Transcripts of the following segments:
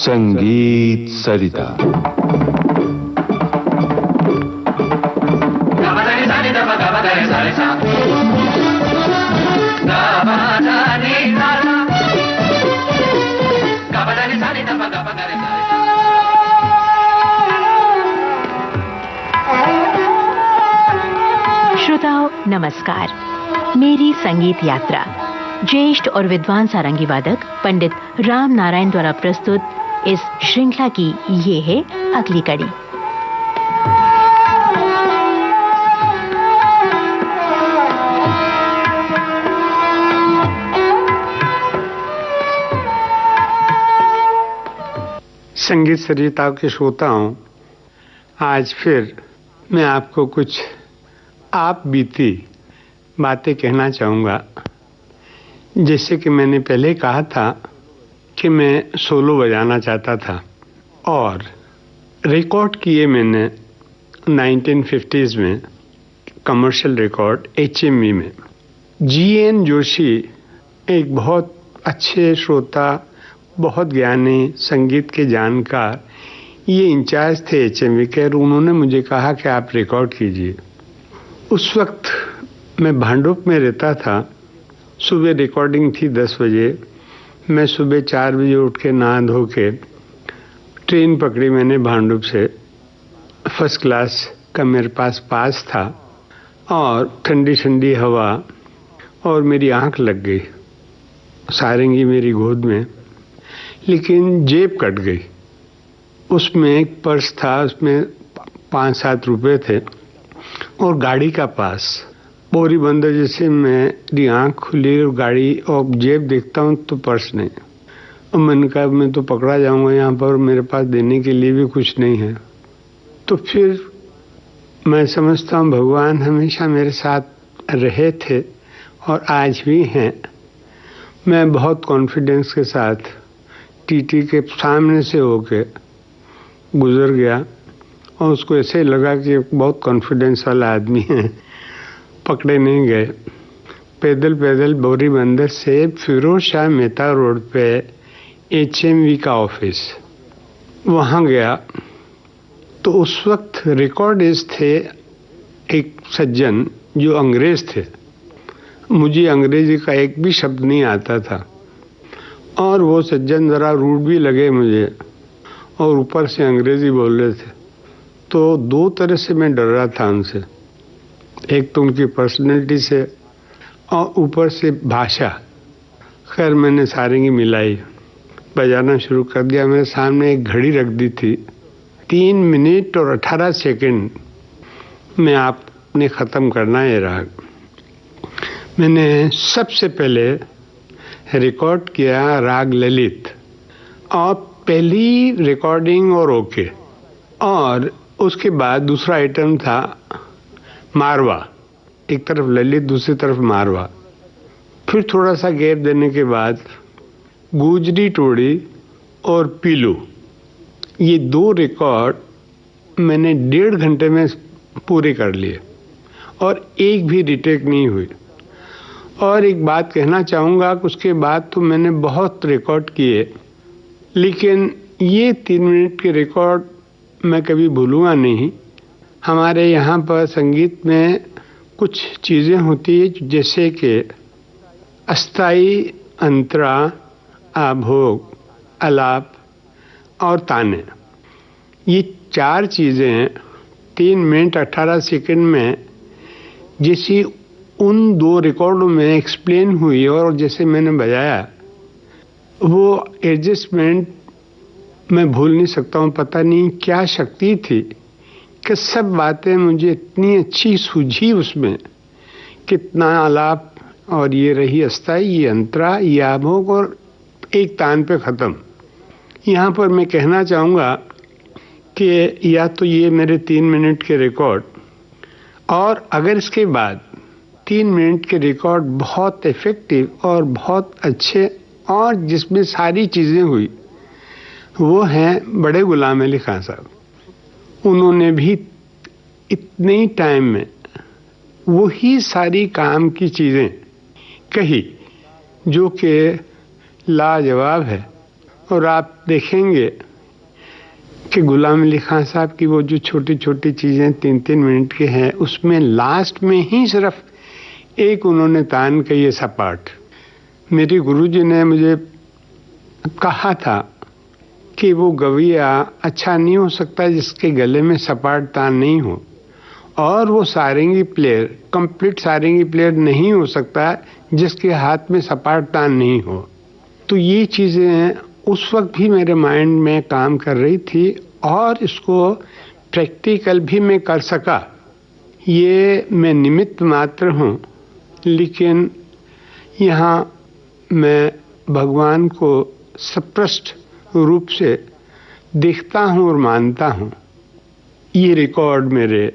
संगीत सरिता। श्रोताओं नमस्कार। मेरी संगीत यात्रा ज्येष्ठ और विद्वान सारंगी वादक पंडित राम नारायण द्वारा प्रस्तुत इस श्रृंखला की ये है अगली कड़ी। संगीत सरिताओं के श्रोताओं, आज फिर मैं आपको कुछ आप बीती बातें कहना चाहूँगा। जैसे कि मैंने पहले कहा था कि मैं सोलो बजाना चाहता था और रिकॉर्ड किए मैंने 1950s में कमर्शियल रिकॉर्ड HMV में। GN जोशी एक बहुत अच्छे श्रोता, बहुत ज्ञानी, संगीत के जानकार, ये इंचार्ज थे HMV के और उन्होंने मुझे कहा कि आप रिकॉर्ड कीजिए। उस वक्त मैं भांडुप में रहता था। सुबह रिकॉर्डिंग थी 10 बजे। मैं सुबह 4 बजे उठ के नहा धो के ट्रेन पकड़ी मैंने भांडुप से। फर्स्ट क्लास का मेरे पास था और ठंडी ठंडी हवा और मेरी आंख लग गई। सारंगी मेरी गोद में, लेकिन जेब कट गई। उसमें एक पर्स था, उसमें 5-7 रुपए थे और गाड़ी का पास। बोरी बंदर जैसे मेरी आँख खुली और गाड़ी और जेब देखता हूँ तो पर्स नहीं। और मैंने कहा मैं तो पकड़ा जाऊँगा यहाँ पर, मेरे पास देने के लिए भी कुछ नहीं है। तो फिर मैं समझता हूँ भगवान हमेशा मेरे साथ रहे थे और आज भी हैं। मैं बहुत कॉन्फिडेंस के साथ टीटी के सामने से होके गुजर गया और उसको ऐसे लगा कि बहुत कॉन्फिडेंस वाला आदमी है। पकड़े नहीं गए। पैदल पैदल बोरी बंदर से फिरोज शाह मेहता रोड पे HMV का ऑफिस, वहाँ गया तो उस वक्त रिकॉर्डिस्ट थे एक सज्जन जो अंग्रेज थे। मुझे अंग्रेजी का एक भी शब्द नहीं आता था और वो सज्जन ज़रा रूड भी लगे मुझे और ऊपर से अंग्रेजी बोल रहे थे। तो 2 तरह से मैं डर रहा था उनसे। एक तो उनकी पर्सनैलिटी से और ऊपर से भाषा। खैर मैंने सारंगी मिलाई, बजाना शुरू कर दिया। मेरे सामने एक घड़ी रख दी थी, 3 मिनट और 18 सेकंड में आपने ख़त्म करना है राग। मैंने सबसे पहले रिकॉर्ड किया राग ललित और पहली रिकॉर्डिंग और ओके, और उसके बाद दूसरा आइटम था मारवा। एक तरफ ललित, दूसरी तरफ मारवा। फिर थोड़ा सा गैप देने के बाद गुजरी टोड़ी और पीलू। ये 2 रिकॉर्ड मैंने 1.5 घंटे में पूरे कर लिए और एक भी रिटेक नहीं हुई। और एक बात कहना चाहूँगा कि उसके बाद तो मैंने बहुत रिकॉर्ड किए, लेकिन ये 3 मिनट के रिकॉर्ड मैं कभी भूलूंगा नहीं। हमारे यहाँ पर संगीत में कुछ चीज़ें होती है जैसे कि अस्थाई, अंतरा, आभोग, आलाप और ताने। ये 4 चीज़ें 3 मिनट 18 सेकंड में जैसी उन 2 रिकॉर्डों में एक्सप्लेन हुई और जैसे मैंने बजाया, वो एडजस्टमेंट मैं भूल नहीं सकता हूँ। पता नहीं क्या शक्ति थी कि सब बातें मुझे इतनी अच्छी सूझी उसमें। कितना आलाप और ये रही अस्थाई, ये अंतरा, ये आभोग और एक तान पे ख़त्म। यहाँ पर मैं कहना चाहूँगा कि या तो ये मेरे 3 मिनट के रिकॉर्ड, और अगर इसके बाद 3 मिनट के रिकॉर्ड बहुत इफ़ेक्टिव और बहुत अच्छे और जिसमें सारी चीज़ें हुई, वो हैं बड़े गुलाम अली खान साहब। उन्होंने भी इतने ही टाइम में वही सारी काम की चीजें कही जो कि लाजवाब है। और आप देखेंगे कि गुलाम अली खान साहब की वो जो छोटी छोटी चीजें 3-3 मिनट के हैं, उसमें लास्ट में ही सिर्फ एक उन्होंने तान कही है, सपाट। मेरे गुरुजी ने मुझे कहा था कि वो गवैया अच्छा नहीं हो सकता जिसके गले में सपाट तान नहीं हो, और वो सारंगी प्लेयर, कंप्लीट सारंगी प्लेयर नहीं हो सकता जिसके हाथ में सपाट तान नहीं हो। तो ये चीजें उस वक्त भी मेरे माइंड में काम कर रही थी और इसको प्रैक्टिकल भी मैं कर सका। ये मैं निमित्त मात्र हूँ, लेकिन यहाँ मैं भगवान को स्पष्ट रूप से देखता हूँ और मानता हूँ। ये रिकॉर्ड मेरे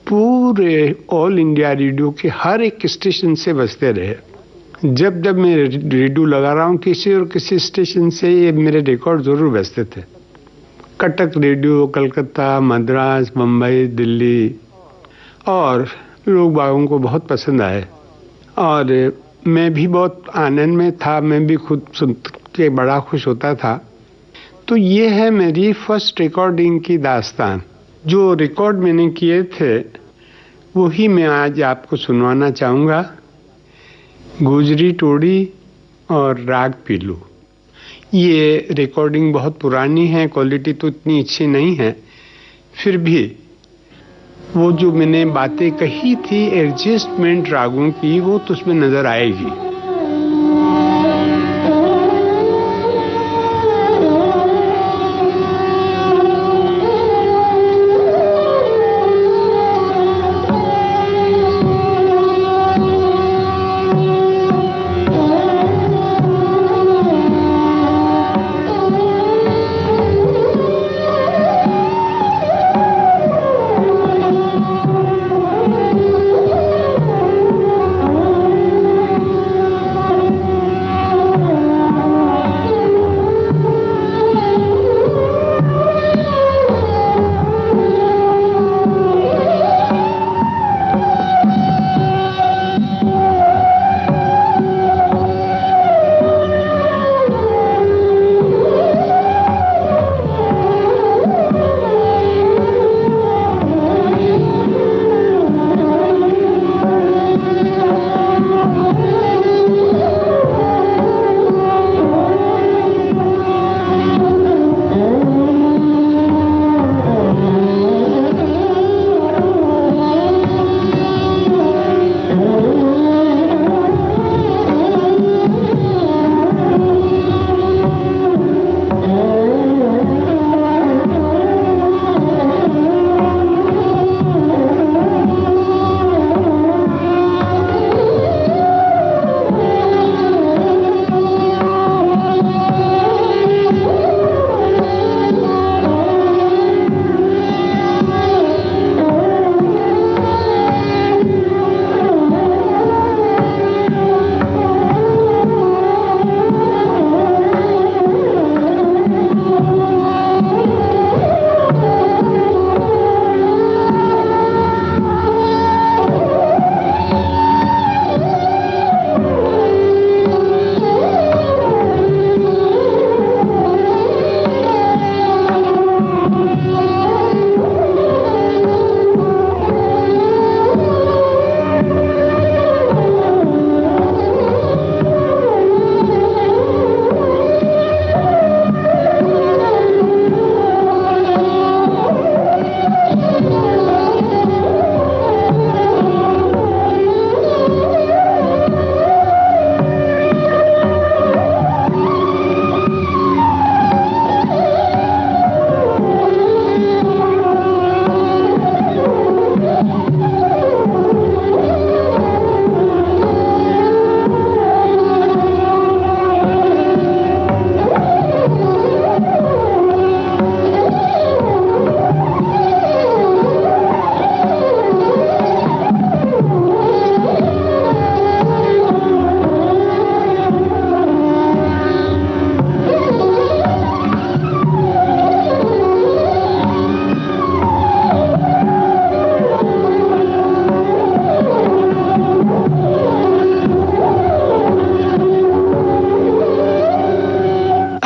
पूरे ऑल इंडिया रेडियो के हर एक स्टेशन से बजते रहे। जब जब मैं रेडियो लगा रहा हूँ किसी और किसी स्टेशन से ये मेरे रिकॉर्ड जरूर बजते थे। कटक रेडियो, कलकत्ता, मद्रास, मुंबई, दिल्ली, और लोग बागों को बहुत पसंद आए और मैं भी बहुत आनंद में था। मैं भी खुद सुन के बड़ा खुश होता था। तो ये है मेरी फर्स्ट रिकॉर्डिंग की दास्तान। जो रिकॉर्ड मैंने किए थे वही मैं आज आपको सुनवाना चाहूँगा। गुजरी टोड़ी और राग पीलू। ये रिकॉर्डिंग बहुत पुरानी है, क्वालिटी तो इतनी अच्छी नहीं है, फिर भी वो जो मैंने बातें कही थी एडजस्टमेंट रागों की, वो तो उसमें नजर आएगी।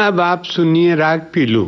अब आप सुनिए राग पीलू।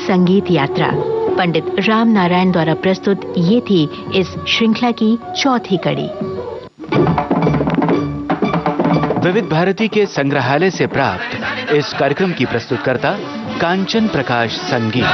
संगीत यात्रा पंडित राम नारायण द्वारा प्रस्तुत ये थी इस श्रृंखला की चौथी कड़ी। विविध भारती के संग्रहालय से प्राप्त इस कार्यक्रम की प्रस्तुतकर्ता कांचन प्रकाश संगीत।